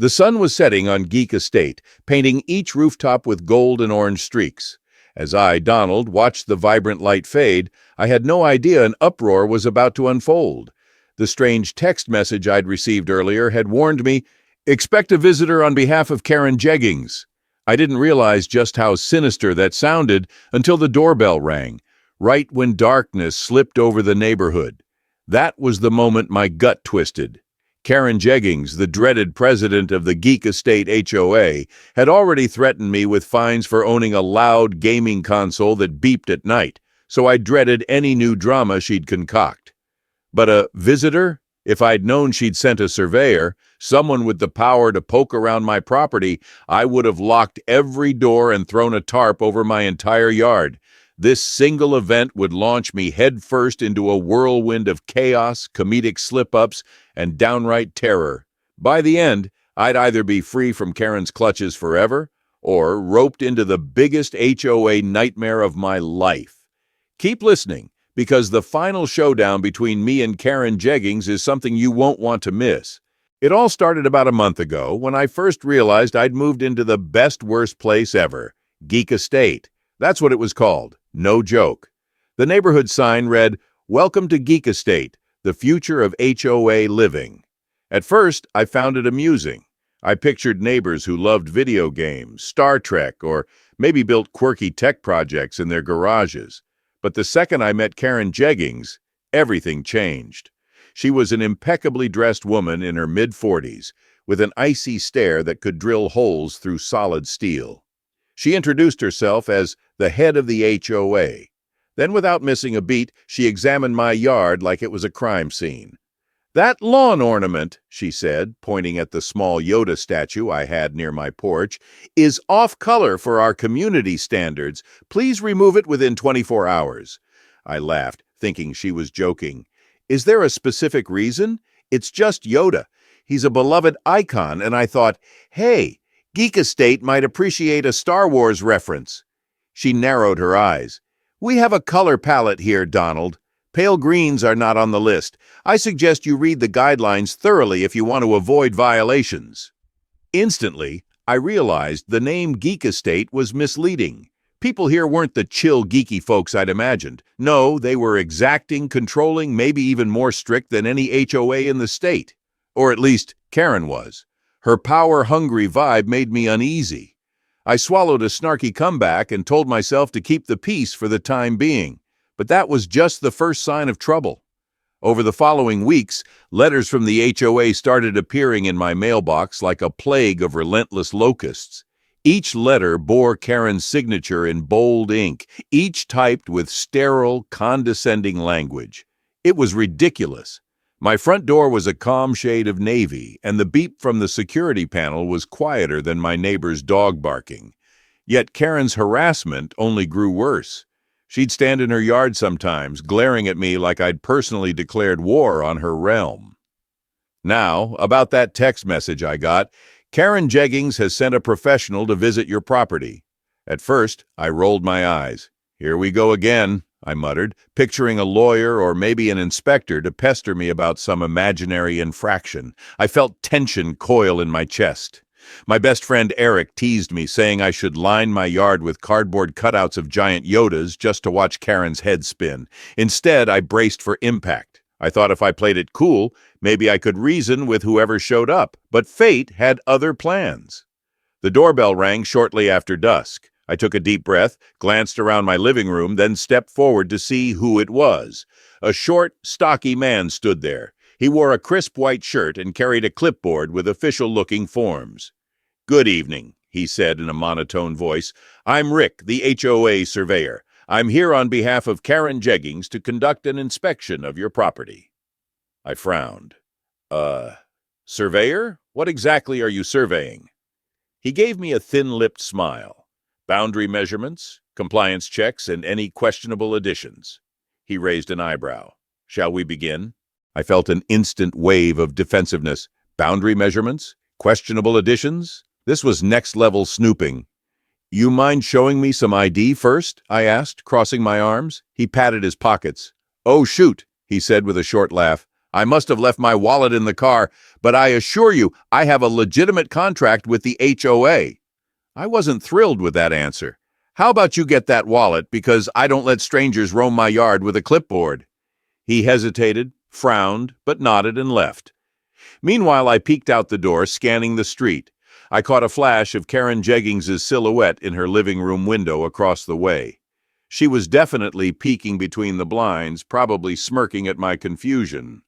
The sun was setting on Geek Estate, painting each rooftop with gold and orange streaks. As I, Donald, watched the vibrant light fade, I had no idea an uproar was about to unfold. The strange text message I'd received earlier had warned me, "Expect a visitor on behalf of Karen Jeggings." I didn't realize just how sinister that sounded until the doorbell rang, right when darkness slipped over the neighborhood. That was the moment my gut twisted. Karen Jeggings, the dreaded president of the Geek Estate HOA, had already threatened me with fines for owning a loud gaming console that beeped at night, so I dreaded any new drama she'd concoct. But a visitor? If I'd known she'd sent a surveyor, someone with the power to poke around my property, I would have locked every door and thrown a tarp over my entire yard. This single event would launch me headfirst into a whirlwind of chaos, comedic slip-ups, and downright terror. By the end, I'd either be free from Karen's clutches forever, or roped into the biggest HOA nightmare of my life. Keep listening, because the final showdown between me and Karen Jeggings is something you won't want to miss. It all started about a month ago when I first realized I'd moved into the worst place ever, Geek Estate. That's what it was called. No joke. The neighborhood sign read, "Welcome to Geek Estate, the future of HOA living." At first, I found it amusing. I pictured neighbors who loved video games, Star Trek, or maybe built quirky tech projects in their garages. But the second I met Karen Jeggings, everything changed. She was an impeccably dressed woman in her mid-40s, with an icy stare that could drill holes through solid steel. She introduced herself as the head of the HOA. Then, without missing a beat, she examined my yard like it was a crime scene. "That lawn ornament," she said, pointing at the small Yoda statue I had near my porch, "is off-color for our community standards. Please remove it within 24 hours. I laughed, thinking she was joking. "Is there a specific reason?" "It's just Yoda. He's a beloved icon," and I thought, hey, Geek Estate might appreciate a Star Wars reference. She narrowed her eyes. "We have a color palette here, Donald. Pale greens are not on the list. I suggest you read the guidelines thoroughly if you want to avoid violations." Instantly, I realized the name Geek Estate was misleading. People here weren't the chill, geeky folks I'd imagined. No, they were exacting, controlling, maybe even more strict than any HOA in the state. Or at least, Karen was. Her power-hungry vibe made me uneasy. I swallowed a snarky comeback and told myself to keep the peace for the time being. But that was just the first sign of trouble. Over the following weeks, letters from the HOA started appearing in my mailbox like a plague of relentless locusts. Each letter bore Karen's signature in bold ink, each typed with sterile, condescending language. It was ridiculous. My front door was a calm shade of navy, and the beep from the security panel was quieter than my neighbor's dog barking. Yet Karen's harassment only grew worse. She'd stand in her yard sometimes, glaring at me like I'd personally declared war on her realm. Now, about that text message I got, "Karen Jeggings has sent a professional to visit your property." At first, I rolled my eyes. "Here we go again," I muttered, picturing a lawyer or maybe an inspector to pester me about some imaginary infraction. I felt tension coil in my chest. My best friend Eric teased me, saying I should line my yard with cardboard cutouts of giant Yodas just to watch Karen's head spin. Instead, I braced for impact. I thought if I played it cool, maybe I could reason with whoever showed up. But fate had other plans. The doorbell rang shortly after dusk. I took a deep breath, glanced around my living room, then stepped forward to see who it was. A short, stocky man stood there. He wore a crisp white shirt and carried a clipboard with official-looking forms. "Good evening," he said in a monotone voice. "I'm Rick, the HOA surveyor. I'm here on behalf of Karen Jeggings to conduct an inspection of your property." I frowned. Surveyor? What exactly are you surveying?" He gave me a thin-lipped smile. "Boundary measurements, compliance checks, and any questionable additions." He raised an eyebrow. "Shall we begin?" I felt an instant wave of defensiveness. Boundary measurements? Questionable additions? This was next-level snooping. "You mind showing me some ID first?" I asked, crossing my arms. He patted his pockets. "Oh, shoot," he said with a short laugh. I must have left my wallet in the car, but I assure you I have a legitimate contract with the HOA. I wasn't thrilled with that answer. How about you get that wallet, because I don't let strangers roam my yard with a clipboard? He hesitated, frowned, but nodded and left. Meanwhile, I peeked out the door, scanning the street. I caught a flash of Karen Jeggings' silhouette in her living room window across the way. She was definitely peeking between the blinds, probably smirking at my confusion.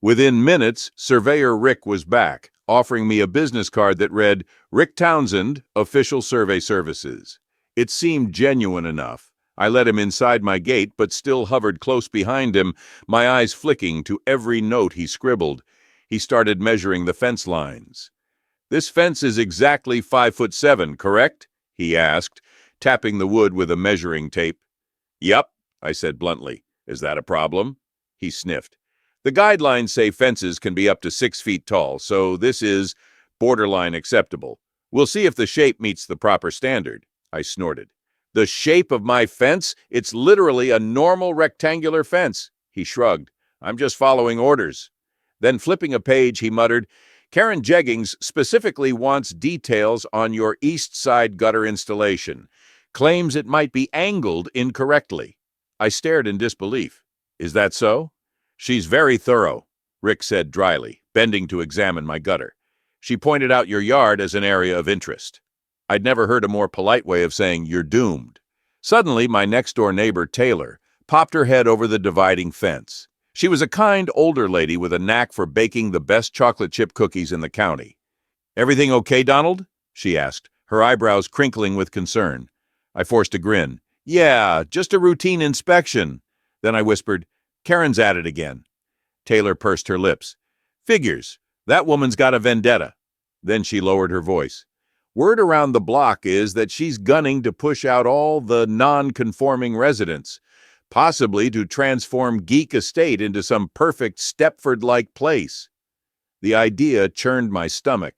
Within minutes, Surveyor Rick was back, offering me a business card that read, "Rick Townsend, Official Survey Services." It seemed genuine enough. I let him inside my gate, but still hovered close behind him, my eyes flicking to every note he scribbled. He started measuring the fence lines. "This fence is exactly 5'7", correct?" he asked, tapping the wood with a measuring tape. "Yep," I said bluntly. "Is that a problem?" He sniffed. "The guidelines say fences can be up to 6 feet tall, so this is borderline acceptable. We'll see if the shape meets the proper standard." I snorted. "The shape of my fence? It's literally a normal rectangular fence." He shrugged. "I'm just following orders." Then flipping a page, he muttered, "Karen Jeggings specifically wants details on your east side gutter installation. Claims it might be angled incorrectly." I stared in disbelief. "Is that so?" "She's very thorough," Rick said dryly, bending to examine my gutter. "She pointed out your yard as an area of interest." I'd never heard a more polite way of saying you're doomed. Suddenly, my next-door neighbor, Taylor, popped her head over the dividing fence. She was a kind, older lady with a knack for baking the best chocolate chip cookies in the county. "Everything okay, Donald?" she asked, her eyebrows crinkling with concern. I forced a grin. "Yeah, just a routine inspection." Then I whispered, "Karen's at it again." Taylor pursed her lips. "Figures. That woman's got a vendetta." Then she lowered her voice. "Word around the block is that she's gunning to push out all the non-conforming residents, possibly to transform Geek Estate into some perfect Stepford-like place." The idea churned my stomach.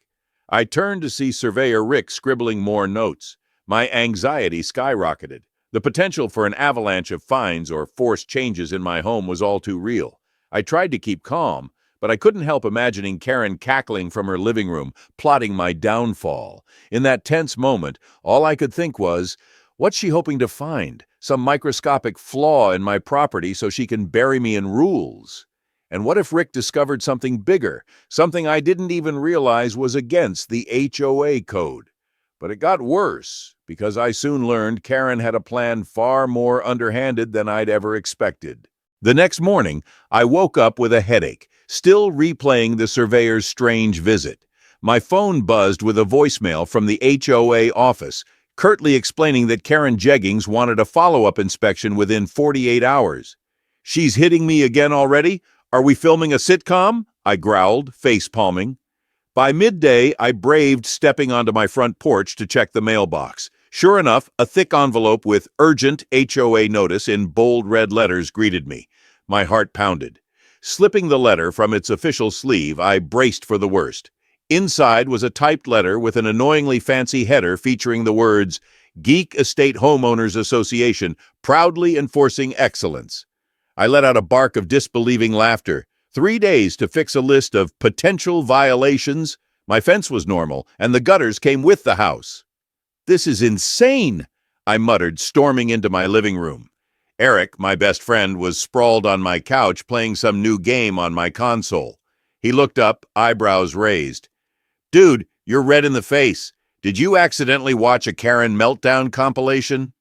I turned to see Surveyor Rick scribbling more notes. My anxiety skyrocketed. The potential for an avalanche of fines or forced changes in my home was all too real. I tried to keep calm, but I couldn't help imagining Karen cackling from her living room, plotting my downfall. In that tense moment, all I could think was, what's she hoping to find? Some microscopic flaw in my property so she can bury me in rules? And what if Rick discovered something bigger, something I didn't even realize was against the HOA code? But it got worse, because I soon learned Karen had a plan far more underhanded than I'd ever expected. The next morning, I woke up with a headache, still replaying the surveyor's strange visit. My phone buzzed with a voicemail from the HOA office, curtly explaining that Karen Jeggings wanted a follow-up inspection within 48 hours. "She's hitting me again already? Are we filming a sitcom?" I growled, face-palming. By midday, I braved stepping onto my front porch to check the mailbox. Sure enough, a thick envelope with "Urgent HOA Notice" in bold red letters greeted me. My heart pounded. Slipping the letter from its official sleeve, I braced for the worst. Inside was a typed letter with an annoyingly fancy header featuring the words, "Geek Estate Homeowners Association, proudly enforcing excellence." I let out a bark of disbelieving laughter. 3 days to fix a list of potential violations? My fence was normal, and the gutters came with the house. "This is insane," I muttered, storming into my living room. Eric, my best friend, was sprawled on my couch playing some new game on my console. He looked up, eyebrows raised. "Dude, you're red in the face. Did you accidentally watch a Karen meltdown compilation?"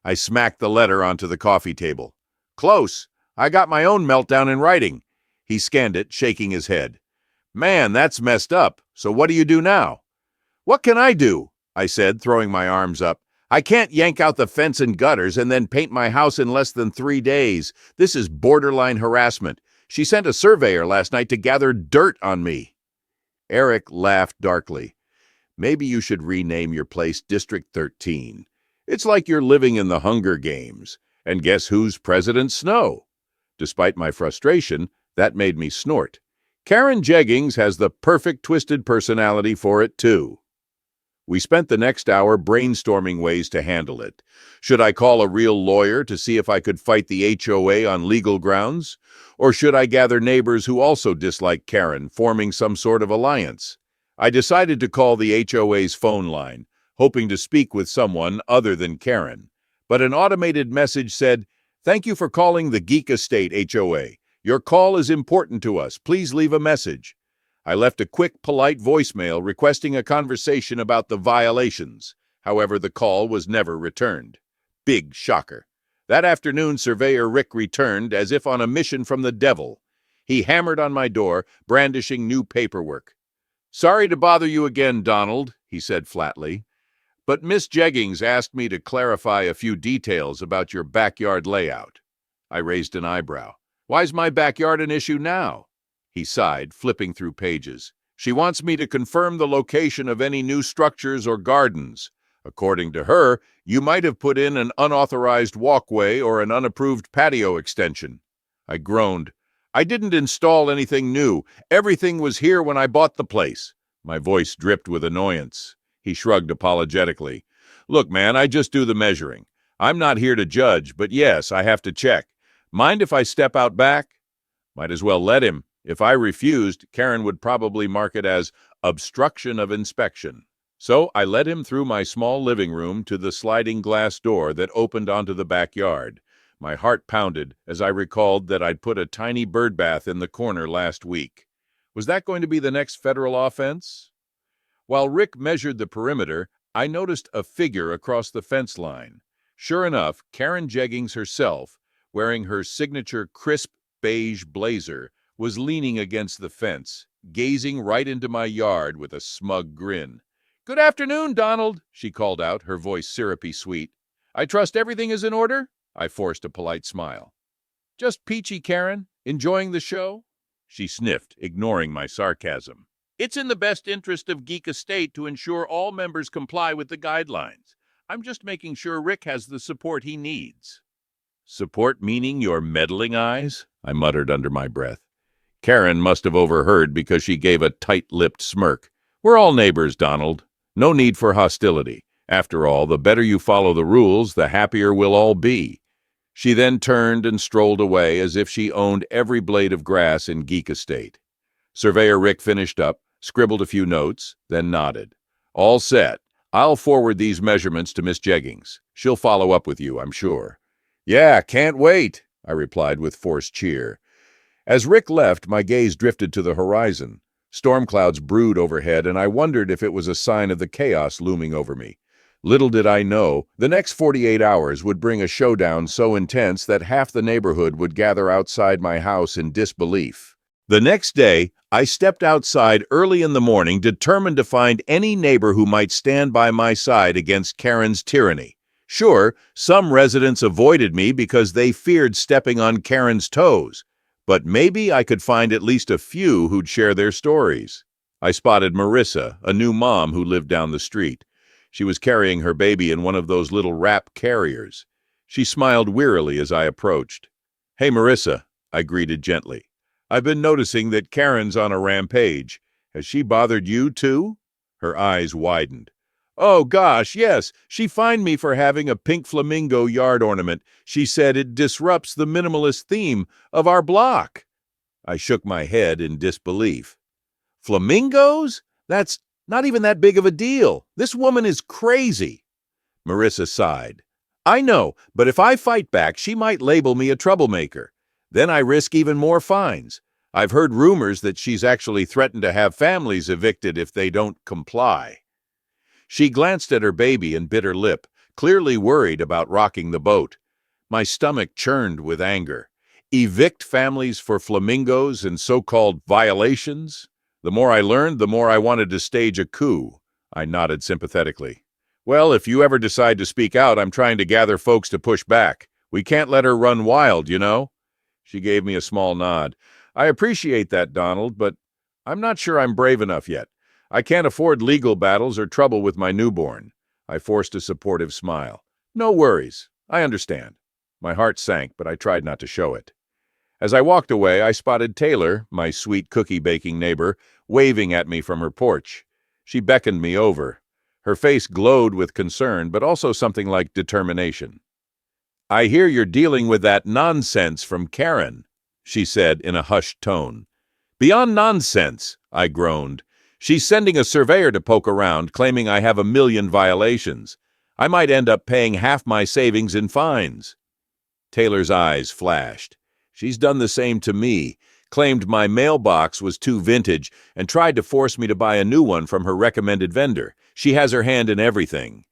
I smacked the letter onto the coffee table. "Close. I got my own meltdown in writing." He scanned it, shaking his head. "Man, that's messed up. So what do you do now?" "What can I do?" I said, throwing my arms up. "I can't yank out the fence and gutters and then paint my house in less than 3 days. This is borderline harassment. She sent a surveyor last night to gather dirt on me." Eric laughed darkly. "Maybe you should rename your place District 13. It's like you're living in the Hunger Games. And guess who's President Snow?" Despite my frustration, that made me snort. Karen Jeggings has the perfect twisted personality for it, too. We spent the next hour brainstorming ways to handle it. Should I call a real lawyer to see if I could fight the HOA on legal grounds? Or should I gather neighbors who also dislike Karen, forming some sort of alliance? I decided to call the HOA's phone line, hoping to speak with someone other than Karen. But an automated message said, "Thank you for calling the Geek Estate HOA. Your call is important to us. Please leave a message." I left a quick, polite voicemail requesting a conversation about the violations. However, the call was never returned. Big shocker. That afternoon, Surveyor Rick returned as if on a mission from the devil. He hammered on my door, brandishing new paperwork. "Sorry to bother you again, Donald," he said flatly, "but Miss Jeggings asked me to clarify a few details about your backyard layout." I raised an eyebrow. "Why's my backyard an issue now?" He sighed, flipping through pages. "She wants me to confirm the location of any new structures or gardens. According to her, you might have put in an unauthorized walkway or an unapproved patio extension." I groaned. "I didn't install anything new. Everything was here when I bought the place." My voice dripped with annoyance. He shrugged apologetically. "Look, man, I just do the measuring. I'm not here to judge, but yes, I have to check. Mind if I step out back?" Might as well let him. If I refused, Karen would probably mark it as obstruction of inspection. So I led him through my small living room to the sliding glass door that opened onto the backyard. My heart pounded as I recalled that I'd put a tiny birdbath in the corner last week. Was that going to be the next federal offense? While Rick measured the perimeter, I noticed a figure across the fence line. Sure enough, Karen Jeggings herself, wearing her signature crisp beige blazer, was leaning against the fence, gazing right into my yard with a smug grin. "Good afternoon, Donald," she called out, her voice syrupy sweet. "I trust everything is in order?" I forced a polite smile. "Just peachy, Karen. Enjoying the show?" She sniffed, ignoring my sarcasm. "It's in the best interest of Geek Estate to ensure all members comply with the guidelines. I'm just making sure Rick has the support he needs." "Support meaning your meddling eyes?" I muttered under my breath. Karen must have overheard because she gave a tight-lipped smirk. "We're all neighbors, Donald. No need for hostility. After all, the better you follow the rules, the happier we'll all be." She then turned and strolled away as if she owned every blade of grass in Geek Estate. Surveyor Rick finished up, scribbled a few notes, then nodded. "All set. I'll forward these measurements to Miss Jeggings. She'll follow up with you, I'm sure." "Yeah, can't wait," I replied with forced cheer. As Rick left, my gaze drifted to the horizon. Storm clouds brewed overhead, and I wondered if it was a sign of the chaos looming over me. Little did I know, the next 48 hours would bring a showdown so intense that half the neighborhood would gather outside my house in disbelief. The next day, I stepped outside early in the morning, determined to find any neighbor who might stand by my side against Karen's tyranny. Sure, some residents avoided me because they feared stepping on Karen's toes, but maybe I could find at least a few who'd share their stories. I spotted Marissa, a new mom who lived down the street. She was carrying her baby in one of those little wrap carriers. She smiled wearily as I approached. "Hey, Marissa," I greeted gently. "I've been noticing that Karen's on a rampage. Has she bothered you, too?" Her eyes widened. "Oh, gosh, yes. She fined me for having a pink flamingo yard ornament. She said it disrupts the minimalist theme of our block." I shook my head in disbelief. "Flamingos? That's not even that big of a deal. This woman is crazy." Marissa sighed. "I know, but if I fight back, she might label me a troublemaker. Then I risk even more fines. I've heard rumors that she's actually threatened to have families evicted if they don't comply." She glanced at her baby and bit her lip, clearly worried about rocking the boat. My stomach churned with anger. Evict families for flamingos and so-called violations? The more I learned, the more I wanted to stage a coup. I nodded sympathetically. "Well, if you ever decide to speak out, I'm trying to gather folks to push back. We can't let her run wild, you know?" She gave me a small nod. "I appreciate that, Donald, but I'm not sure I'm brave enough yet. I can't afford legal battles or trouble with my newborn." I forced a supportive smile. "No worries. I understand." My heart sank, but I tried not to show it. As I walked away, I spotted Taylor, my sweet cookie-baking neighbor, waving at me from her porch. She beckoned me over. Her face glowed with concern, but also something like determination. "I hear you're dealing with that nonsense from Karen," she said in a hushed tone. "Beyond nonsense," I groaned. "She's sending a surveyor to poke around, claiming I have 1,000,000 violations. I might end up paying half my savings in fines." Taylor's eyes flashed. "She's done the same to me, claimed my mailbox was too vintage, and tried to force me to buy a new one from her recommended vendor. She has her hand in everything."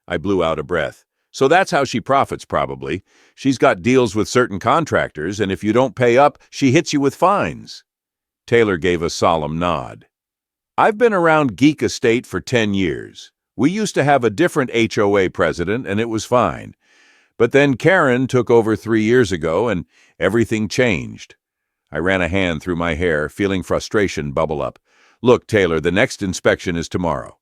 I blew out a breath. "So that's how she profits, probably. She's got deals with certain contractors, and if you don't pay up, she hits you with fines." Taylor gave a solemn nod. "I've been around Geek Estate for 10 years. We used to have a different HOA president, and it was fine. But then Karen took over 3 years ago, and everything changed." I ran a hand through my hair, feeling frustration bubble up. "Look, Taylor, the next inspection is tomorrow.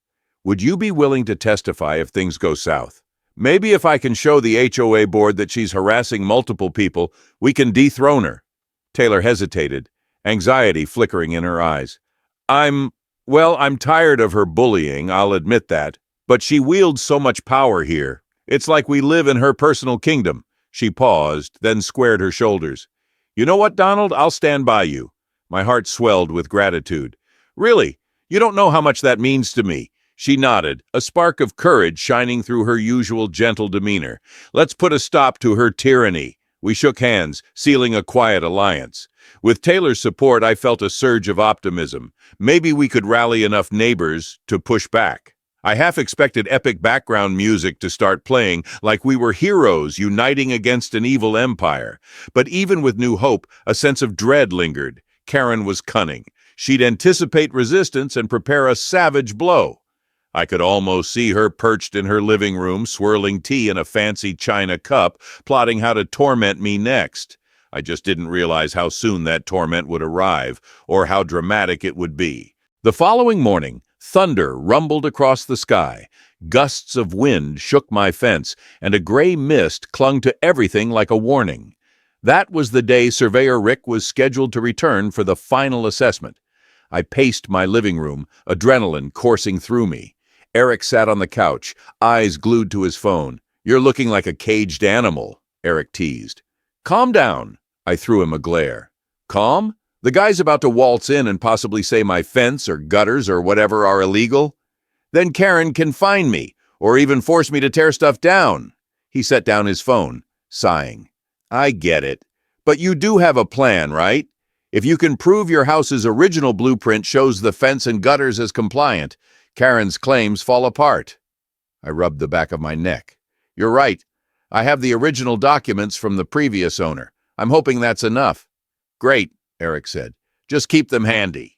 Would you be willing to testify if things go south? Maybe if I can show the HOA board that she's harassing multiple people, we can dethrone her." Taylor hesitated, anxiety flickering in her eyes. I'm tired of her bullying, I'll admit that. But she wields so much power here. It's like we live in her personal kingdom." She paused, then squared her shoulders. "You know what, Donald? I'll stand by you." My heart swelled with gratitude. "Really? You don't know how much that means to me." She nodded, a spark of courage shining through her usual gentle demeanor. "Let's put a stop to her tyranny." We shook hands, sealing a quiet alliance. With Taylor's support, I felt a surge of optimism. Maybe we could rally enough neighbors to push back. I half expected epic background music to start playing, like we were heroes uniting against an evil empire. But even with new hope, a sense of dread lingered. Karen was cunning. She'd anticipate resistance and prepare a savage blow. I could almost see her perched in her living room, swirling tea in a fancy china cup, plotting how to torment me next. I just didn't realize how soon that torment would arrive, or how dramatic it would be. The following morning, thunder rumbled across the sky. Gusts of wind shook my fence, and a gray mist clung to everything like a warning. That was the day Surveyor Rick was scheduled to return for the final assessment. I paced my living room, adrenaline coursing through me. Eric sat on the couch, eyes glued to his phone. "You're looking like a caged animal," Eric teased. "Calm down." I threw him a glare. "Calm? The guy's about to waltz in and possibly say my fence or gutters or whatever are illegal. Then Karen can fine me, or even force me to tear stuff down." He set down his phone, sighing. "I get it. But you do have a plan, right? If you can prove your house's original blueprint shows the fence and gutters as compliant, Karen's claims fall apart." I rubbed the back of my neck. "You're right. I have the original documents from the previous owner. I'm hoping that's enough." "Great," Eric said. "Just keep them handy."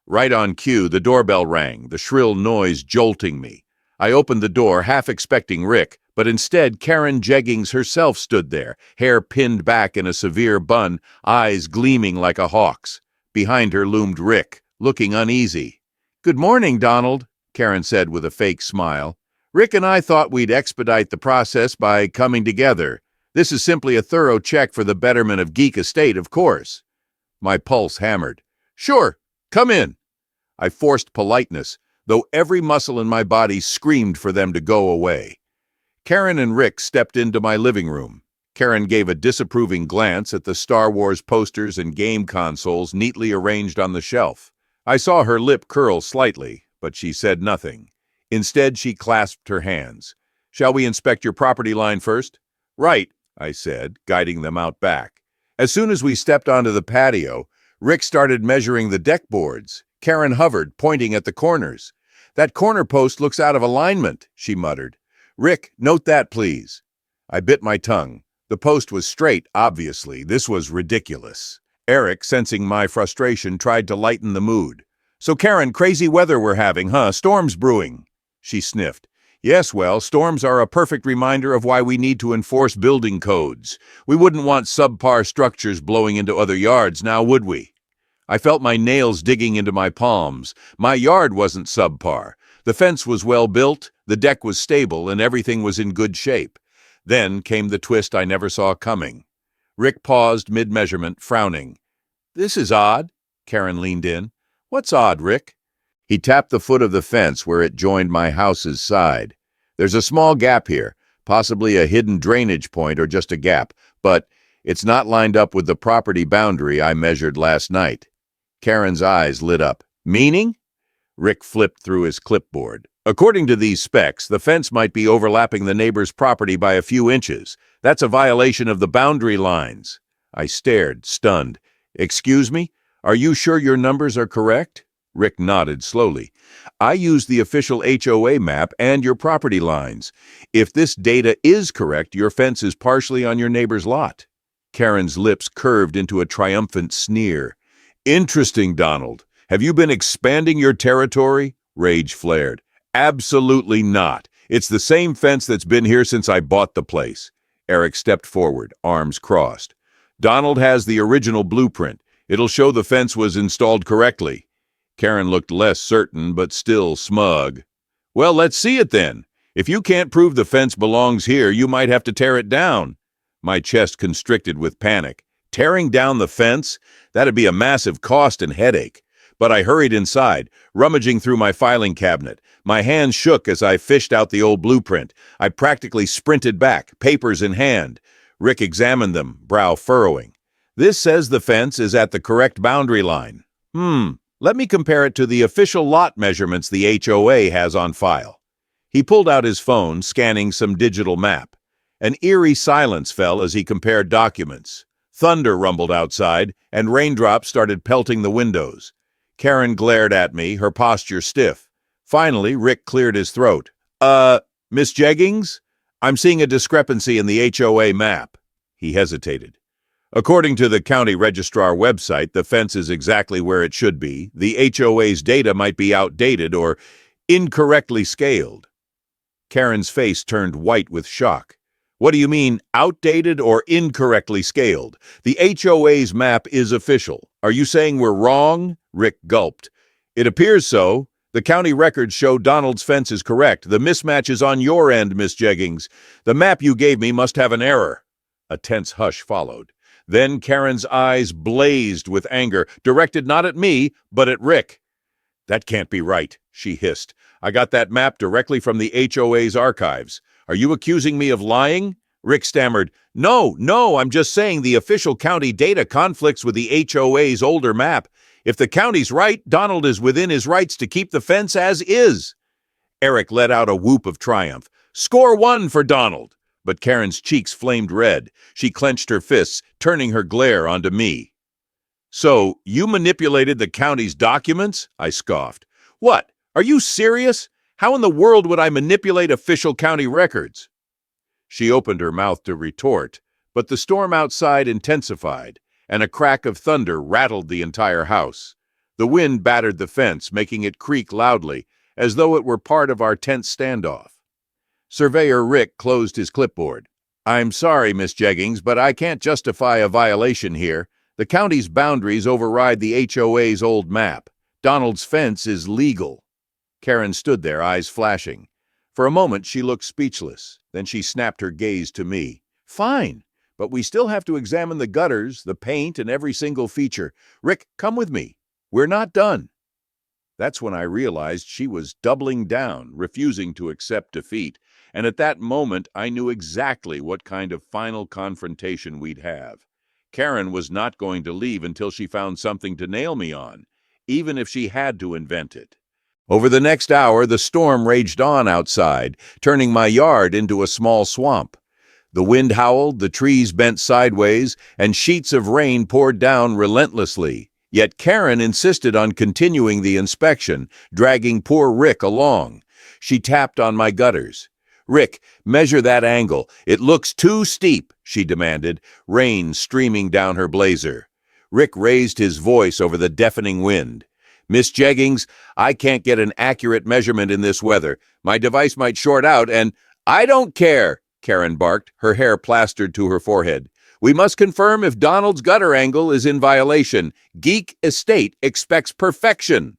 Right on cue, the doorbell rang, the shrill noise jolting me. I opened the door, half expecting Rick, but instead Karen Jeggings herself stood there, hair pinned back in a severe bun, eyes gleaming like a hawk's. Behind her loomed Rick, looking uneasy. "Good morning, Donald," Karen said with a fake smile. "Rick and I thought we'd expedite the process by coming together. This is simply a thorough check for the betterment of Geek Estate, of course." My pulse hammered. "Sure, come in." I forced politeness, though every muscle in my body screamed for them to go away. Karen and Rick stepped into my living room. Karen gave a disapproving glance at the Star Wars posters and game consoles neatly arranged on the shelf. I saw her lip curl slightly, but she said nothing. Instead, she clasped her hands. "Shall we inspect your property line first?" "Right," I said, guiding them out back. As soon as we stepped onto the patio, Rick started measuring the deck boards. Karen hovered, pointing at the corners. "That corner post looks out of alignment," she muttered. "Rick, note that, please." I bit my tongue. The post was straight, obviously. This was ridiculous. Eric, sensing my frustration, tried to lighten the mood. "So Karen, crazy weather we're having, huh? Storms brewing." She sniffed. "Yes, well, storms are a perfect reminder of why we need to enforce building codes. We wouldn't want subpar structures blowing into other yards, now would we?" I felt my nails digging into my palms. My yard wasn't subpar. The fence was well built, the deck was stable, and everything was in good shape. Then came the twist I never saw coming. Rick paused mid-measurement, frowning. "This is odd." Karen leaned in. "What's odd, Rick?" He tapped the foot of the fence where it joined my house's side. There's a small gap here, possibly a hidden drainage point or just a gap, but it's not lined up with the property boundary I measured last night. Karen's eyes lit up. Meaning? Rick flipped through his clipboard. According to these specs, the fence might be overlapping the neighbor's property by a few inches. That's a violation of the boundary lines. I stared, stunned. Excuse me? Are you sure your numbers are correct? Rick nodded slowly. I used the official HOA map and your property lines. If this data is correct, your fence is partially on your neighbor's lot. Karen's lips curved into a triumphant sneer. Interesting, Donald. Have you been expanding your territory? Rage flared. Absolutely not. It's the same fence that's been here since I bought the place. Eric stepped forward, arms crossed. Donald has the original blueprint. It'll show the fence was installed correctly. Karen looked less certain, but still smug. Well, let's see it then. If you can't prove the fence belongs here, you might have to tear it down. My chest constricted with panic. Tearing down the fence? That'd be a massive cost and headache. But I hurried inside, rummaging through my filing cabinet. My hands shook as I fished out the old blueprint. I practically sprinted back, papers in hand. Rick examined them, brow furrowing. This says the fence is at the correct boundary line. Let me compare it to the official lot measurements the HOA has on file. He pulled out his phone, scanning some digital map. An eerie silence fell as he compared documents. Thunder rumbled outside, and raindrops started pelting the windows. Karen glared at me, her posture stiff. Finally, Rick cleared his throat. Miss Jeggings? I'm seeing a discrepancy in the HOA map. He hesitated. According to the county registrar website, the fence is exactly where it should be. The HOA's data might be outdated or incorrectly scaled. Karen's face turned white with shock. What do you mean, outdated or incorrectly scaled? The HOA's map is official. Are you saying we're wrong? Rick gulped. It appears so. The county records show Donald's fence is correct. The mismatch is on your end, Miss Jeggings. The map you gave me must have an error. A tense hush followed. Then Karen's eyes blazed with anger, directed not at me, but at Rick. That can't be right, she hissed. I got that map directly from the HOA's archives. Are you accusing me of lying? Rick stammered. No, I'm just saying the official county data conflicts with the HOA's older map. If the county's right, Donald is within his rights to keep the fence as is. Eric let out a whoop of triumph. Score 1 for Donald. But Karen's cheeks flamed red. She clenched her fists, turning her glare onto me. So, you manipulated the county's documents? I scoffed. What? Are you serious? How in the world would I manipulate official county records? She opened her mouth to retort, but the storm outside intensified, and a crack of thunder rattled the entire house. The wind battered the fence, making it creak loudly, as though it were part of our tense standoff. Surveyor Rick closed his clipboard. I'm sorry, Miss Jeggings, but I can't justify a violation here. The county's boundaries override the HOA's old map. Donald's fence is legal. Karen stood there, eyes flashing. For a moment, she looked speechless. Then she snapped her gaze to me. Fine, but we still have to examine the gutters, the paint, and every single feature. Rick, come with me. We're not done. That's when I realized she was doubling down, refusing to accept defeat. And at that moment, I knew exactly what kind of final confrontation we'd have. Karen was not going to leave until she found something to nail me on, even if she had to invent it. Over the next hour, the storm raged on outside, turning my yard into a small swamp. The wind howled, the trees bent sideways, and sheets of rain poured down relentlessly. Yet Karen insisted on continuing the inspection, dragging poor Rick along. She tapped on my gutters. Rick, measure that angle. It looks too steep, she demanded, rain streaming down her blazer. Rick raised his voice over the deafening wind. Miss Jeggings, I can't get an accurate measurement in this weather. My device might short out and— I don't care, Karen barked, her hair plastered to her forehead. We must confirm if Donald's gutter angle is in violation. Geek Estate expects perfection.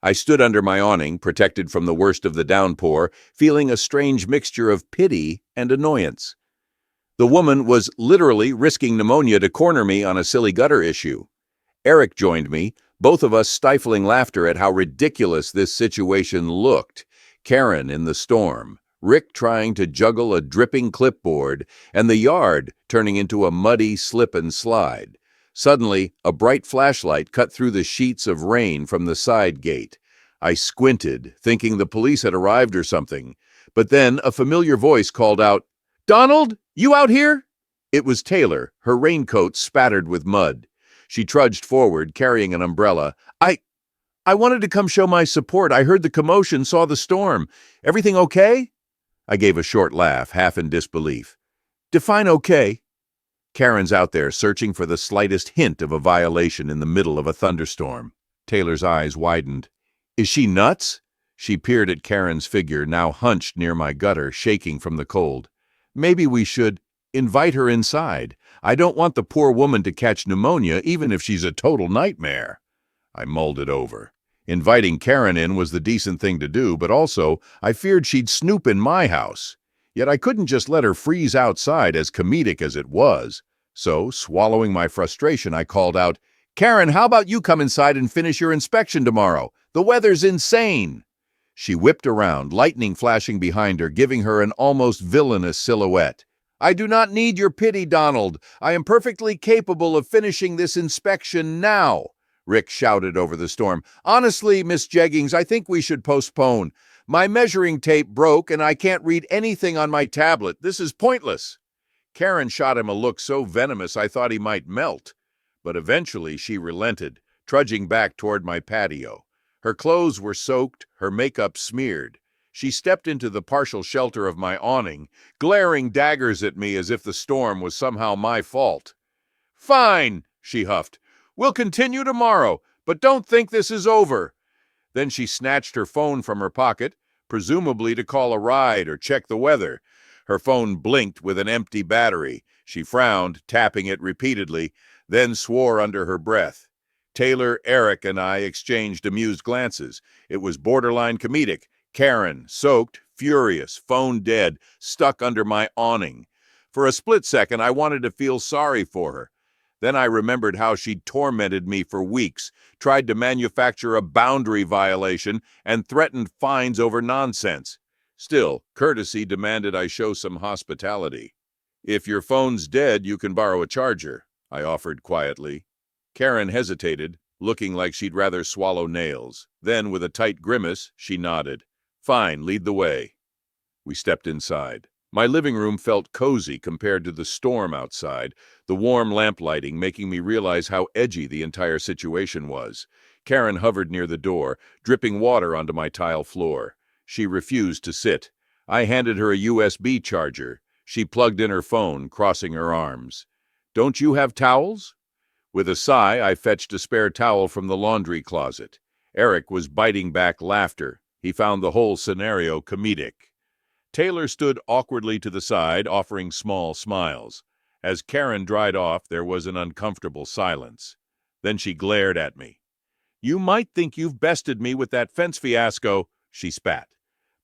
I stood under my awning, protected from the worst of the downpour, feeling a strange mixture of pity and annoyance. The woman was literally risking pneumonia to corner me on a silly gutter issue. Eric joined me, both of us stifling laughter at how ridiculous this situation looked. Karen in the storm, Rick trying to juggle a dripping clipboard, and the yard turning into a muddy slip and slide. Suddenly, a bright flashlight cut through the sheets of rain from the side gate. I squinted, thinking the police had arrived or something. But then a familiar voice called out, "Donald, you out here?" It was Taylor, her raincoat spattered with mud. She trudged forward, carrying an umbrella. I wanted to come show my support. I heard the commotion, saw the storm. Everything okay?" I gave a short laugh, half in disbelief. "Define okay." Karen's out there searching for the slightest hint of a violation in the middle of a thunderstorm. Taylor's eyes widened. "Is she nuts?" She peered at Karen's figure, now hunched near my gutter, shaking from the cold. "Maybe we should invite her inside. I don't want the poor woman to catch pneumonia, even if she's a total nightmare." I mulled it over. Inviting Karen in was the decent thing to do, but also I feared she'd snoop in my house. Yet I couldn't just let her freeze outside, as comedic as it was. So, swallowing my frustration, I called out, "Karen, how about you come inside and finish your inspection tomorrow? The weather's insane." She whipped around, lightning flashing behind her, giving her an almost villainous silhouette. "I do not need your pity, Donald. I am perfectly capable of finishing this inspection now," Rick shouted over the storm. "Honestly, Miss Jeggings, I think we should postpone. My measuring tape broke and I can't read anything on my tablet. This is pointless." Karen shot him a look so venomous I thought he might melt. But eventually she relented, trudging back toward my patio. Her clothes were soaked, her makeup smeared. She stepped into the partial shelter of my awning, glaring daggers at me as if the storm was somehow my fault. "Fine," she huffed. "We'll continue tomorrow, but don't think this is over." Then she snatched her phone from her pocket, presumably to call a ride or check the weather. Her phone blinked with an empty battery. She frowned, tapping it repeatedly, then swore under her breath. Taylor, Eric, and I exchanged amused glances. It was borderline comedic. Karen, soaked, furious, phone dead, stuck under my awning. For a split second, I wanted to feel sorry for her. Then I remembered how she'd tormented me for weeks, tried to manufacture a boundary violation, and threatened fines over nonsense. Still, courtesy demanded I show some hospitality. "If your phone's dead, you can borrow a charger," I offered quietly. Karen hesitated, looking like she'd rather swallow nails. Then, with a tight grimace, she nodded. "Fine, lead the way." We stepped inside. My living room felt cozy compared to the storm outside, the warm lamp lighting making me realize how edgy the entire situation was. Karen hovered near the door, dripping water onto my tile floor. She refused to sit. I handed her a USB charger. She plugged in her phone, crossing her arms. "Don't you have towels?" With a sigh, I fetched a spare towel from the laundry closet. Eric was biting back laughter. He found the whole scenario comedic. Taylor stood awkwardly to the side, offering small smiles. As Karen dried off, there was an uncomfortable silence. Then she glared at me. "You might think you've bested me with that fence fiasco," she spat.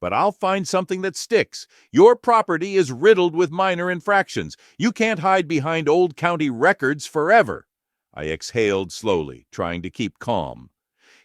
"But I'll find something that sticks. Your property is riddled with minor infractions. You can't hide behind old county records forever." I exhaled slowly, trying to keep calm.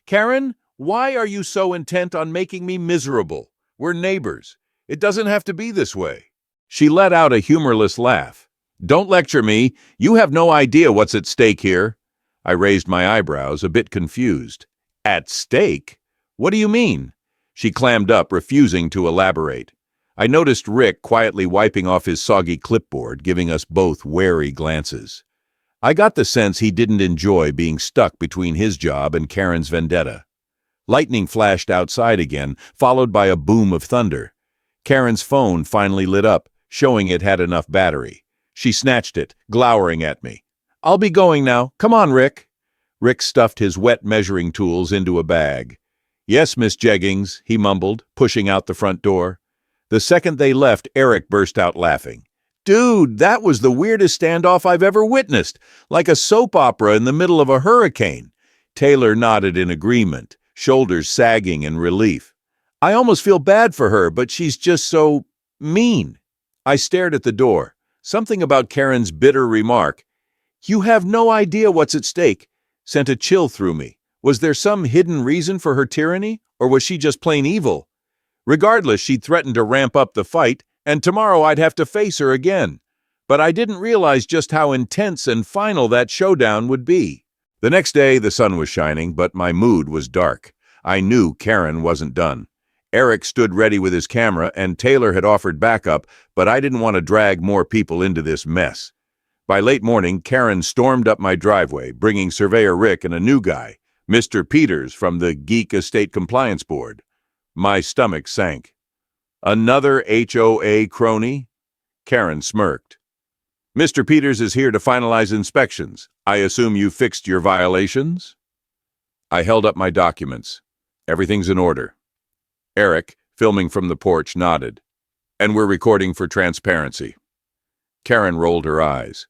"Karen, why are you so intent on making me miserable? We're neighbors. It doesn't have to be this way." She let out a humorless laugh. "Don't lecture me. You have no idea what's at stake here." I raised my eyebrows, a bit confused. "At stake? What do you mean?" She clammed up, refusing to elaborate. I noticed Rick quietly wiping off his soggy clipboard, giving us both wary glances. I got the sense he didn't enjoy being stuck between his job and Karen's vendetta. Lightning flashed outside again, followed by a boom of thunder. Karen's phone finally lit up, showing it had enough battery. She snatched it, glowering at me. "I'll be going now. Come on, Rick." Rick stuffed his wet measuring tools into a bag. "Yes, Miss Jeggings," he mumbled, pushing out the front door. The second they left, Eric burst out laughing. "Dude, that was the weirdest standoff I've ever witnessed, like a soap opera in the middle of a hurricane." Taylor nodded in agreement, shoulders sagging in relief. "I almost feel bad for her, but she's just so mean." I stared at the door. Something about Karen's bitter remark, "You have no idea what's at stake," sent a chill through me. Was there some hidden reason for her tyranny, or was she just plain evil? Regardless, she'd threatened to ramp up the fight, and tomorrow I'd have to face her again. But I didn't realize just how intense and final that showdown would be. The next day, the sun was shining, but my mood was dark. I knew Karen wasn't done. Eric stood ready with his camera, and Taylor had offered backup, but I didn't want to drag more people into this mess. By late morning, Karen stormed up my driveway, bringing Surveyor Rick and a new guy, Mr. Peters from the Geek Estate Compliance Board. My stomach sank. Another HOA crony? Karen smirked. Mr. Peters is here to finalize inspections. I assume you fixed your violations? I held up my documents. Everything's in order. Eric, filming from the porch, nodded. And we're recording for transparency. Karen rolled her eyes.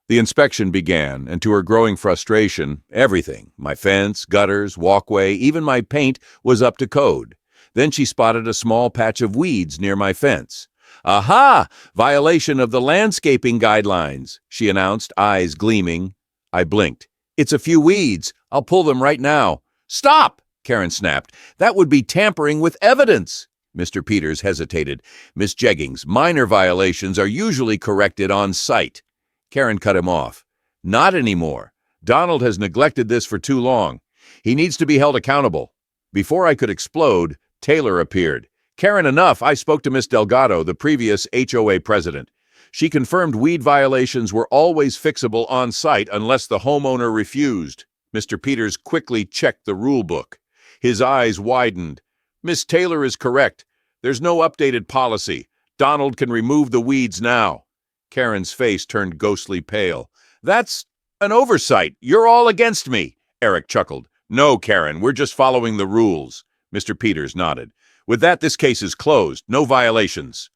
The inspection began, and to her growing frustration, everything, my fence, gutters, walkway, even my paint, was up to code. Then she spotted a small patch of weeds near my fence. Aha! Violation of the landscaping guidelines, she announced, eyes gleaming. I blinked. It's a few weeds. I'll pull them right now. Stop! Karen snapped. That would be tampering with evidence. Mr. Peters hesitated. Miss Jeggings, minor violations are usually corrected on site. Karen cut him off. Not anymore. Donald has neglected this for too long. He needs to be held accountable. Before I could explode, Taylor appeared. Karen, enough. I spoke to Miss Delgado, the previous HOA president. She confirmed weed violations were always fixable on site unless the homeowner refused. Mr. Peters quickly checked the rule book. His eyes widened. Miss Taylor is correct. There's no updated policy. Donald can remove the weeds now. Karen's face turned ghostly pale. That's an oversight. You're all against me. Eric chuckled. No, Karen, we're just following the rules. Mr. Peters nodded. With that, this case is closed. No violations.